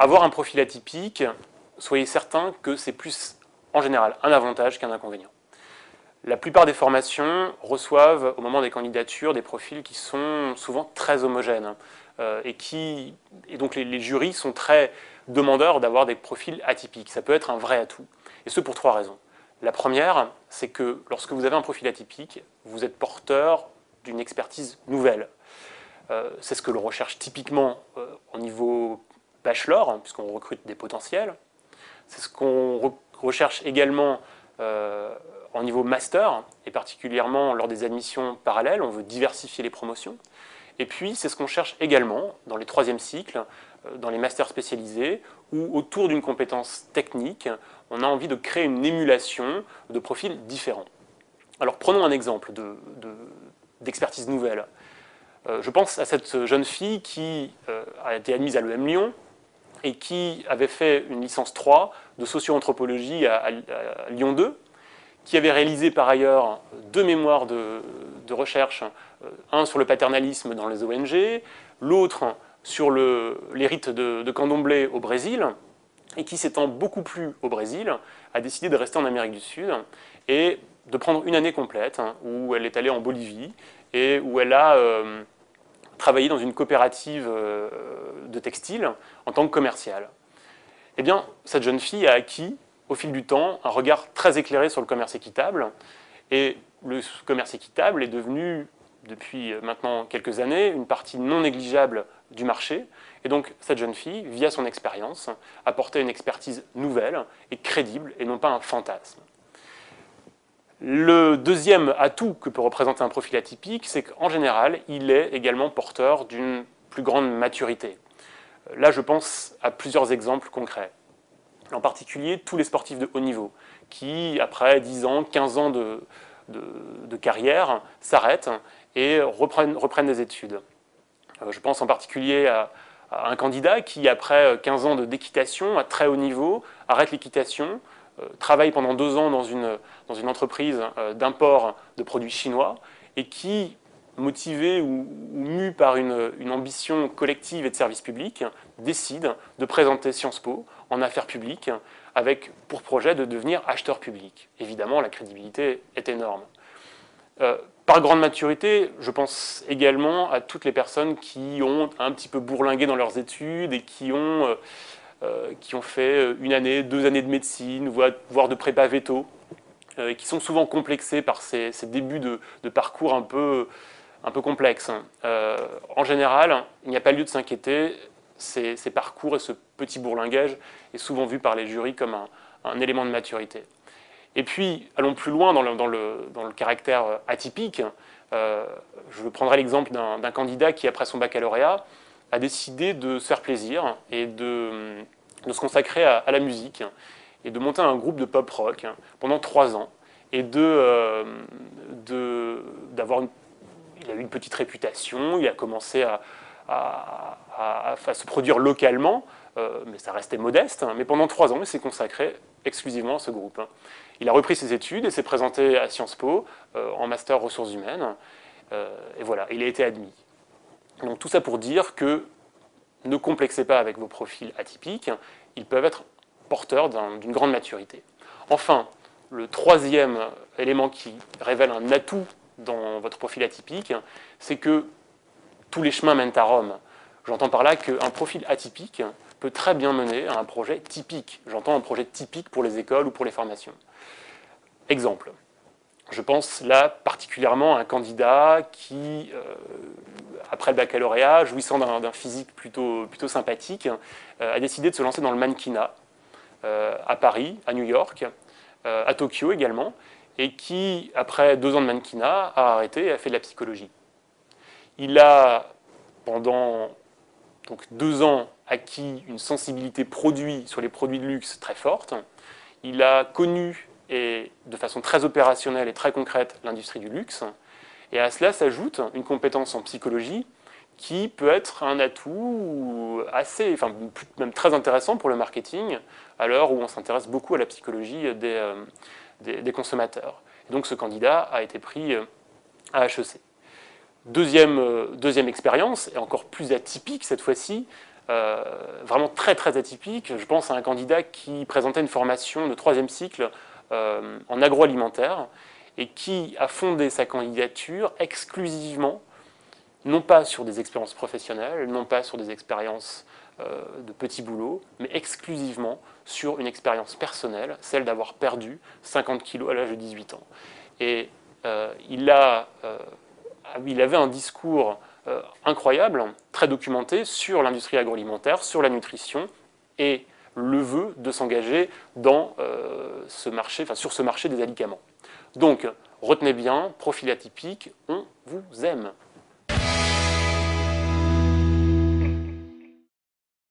avoir un profil atypique, soyez certain que c'est plus, en général, un avantage qu'un inconvénient. La plupart des formations reçoivent, au moment des candidatures, des profils qui sont souvent très homogènes. Et donc les jurys sont très demandeurs d'avoir des profils atypiques. Ça peut être un vrai atout. Et ce pour trois raisons. La première, c'est que lorsque vous avez un profil atypique, vous êtes porteur d'une expertise nouvelle. C'est ce que l'on recherche typiquement au niveau bachelor, hein, puisqu'on recrute des potentiels. C'est ce qu'on recherche également en niveau master, et particulièrement lors des admissions parallèles. On veut diversifier les promotions. Et puis, c'est ce qu'on cherche également dans les troisièmes cycles, dans les masters spécialisés, où autour d'une compétence technique, on a envie de créer une émulation de profils différents. Alors, prenons un exemple d'expertise nouvelle. Je pense à cette jeune fille qui a été admise à l'EM Lyon et qui avait fait une licence 3 de socio-anthropologie à Lyon 2, qui avait réalisé par ailleurs 2 mémoires de recherche, un sur le paternalisme dans les ONG, l'autre sur les rites de candomblé au Brésil, et qui, s'étant beaucoup plu au Brésil, a décidé de rester en Amérique du Sud et de prendre une année complète, hein, où elle est allée en Bolivie et où elle a travaillé dans une coopérative de textile en tant que commerciale. Eh bien, cette jeune fille a acquis, au fil du temps, un regard très éclairé sur le commerce équitable. Et le commerce équitable est devenu, depuis maintenant quelques années, une partie non négligeable du marché. Et donc, cette jeune fille, via son expérience, apportait une expertise nouvelle et crédible, et non pas un fantasme. Le deuxième atout que peut représenter un profil atypique, c'est qu'en général, il est également porteur d'une plus grande maturité. Là, je pense à plusieurs exemples concrets. En particulier, tous les sportifs de haut niveau, qui, après 10 ans, 15 ans de carrière, s'arrêtent et reprennent des études. Je pense en particulier à un candidat qui, après 15 ans d'équitation à très haut niveau, arrête l'équitation, travaille pendant 2 ans dans une entreprise d'import de produits chinois et qui, motivé ou mu par une ambition collective et de service public, décide de présenter Sciences Po en affaires publiques avec pour projet de devenir acheteur public. Évidemment, la crédibilité est énorme. Par grande maturité, je pense également à toutes les personnes qui ont un petit peu bourlingué dans leurs études et qui ont fait 1 année, 2 années de médecine, voire de prépa veto, et qui sont souvent complexés par ces débuts de parcours un peu complexes. En général, il n'y a pas lieu de s'inquiéter, ces parcours et ce petit bourlinguage est souvent vu par les jurys comme un élément de maturité. Et puis, allons plus loin dans le caractère atypique. Je prendrai l'exemple d'un candidat qui, après son baccalauréat, a décidé de se faire plaisir et de se consacrer à la musique et de monter un groupe de pop-rock pendant 3 ans et il a eu une petite réputation, il a commencé à se produire localement, mais ça restait modeste, mais pendant 3 ans, il s'est consacré exclusivement à ce groupe. Il a repris ses études et s'est présenté à Sciences Po en master ressources humaines, et voilà, il a été admis. Donc tout ça pour dire que ne complexez pas avec vos profils atypiques, ils peuvent être porteurs d'une grande maturité. Enfin, le troisième élément qui révèle un atout dans votre profil atypique, c'est que tous les chemins mènent à Rome. J'entends par là qu'un profil atypique peut très bien mener à un projet typique. J'entends un projet typique pour les écoles ou pour les formations. Exemple. Je pense là particulièrement à un candidat qui, après le baccalauréat, jouissant d'un physique plutôt sympathique, a décidé de se lancer dans le mannequinat à Paris, à New York, à Tokyo également, et qui, après 2 ans de mannequinat, a arrêté et a fait de la psychologie. Il a, pendant 2 ans, acquis une sensibilité produit sur les produits de luxe très forte. Il a connu, et de façon très opérationnelle et très concrète, l'industrie du luxe. Et à cela s'ajoute une compétence en psychologie qui peut être un atout même très intéressant pour le marketing, à l'heure où on s'intéresse beaucoup à la psychologie des consommateurs. Et donc ce candidat a été pris à HEC. Deuxième expérience, et encore plus atypique cette fois-ci, vraiment très très atypique. Je pense à un candidat qui présentait une formation de 3e cycle en agroalimentaire et qui a fondé sa candidature exclusivement, non pas sur des expériences professionnelles, non pas sur des expériences de petits boulots, mais exclusivement sur une expérience personnelle, celle d'avoir perdu 50 kilos à l'âge de 18 ans. Et il avait un discours incroyable, très documenté sur l'industrie agroalimentaire, sur la nutrition et le vœu de s'engager dans sur ce marché des alicaments. Donc, retenez bien, profil atypique, on vous aime.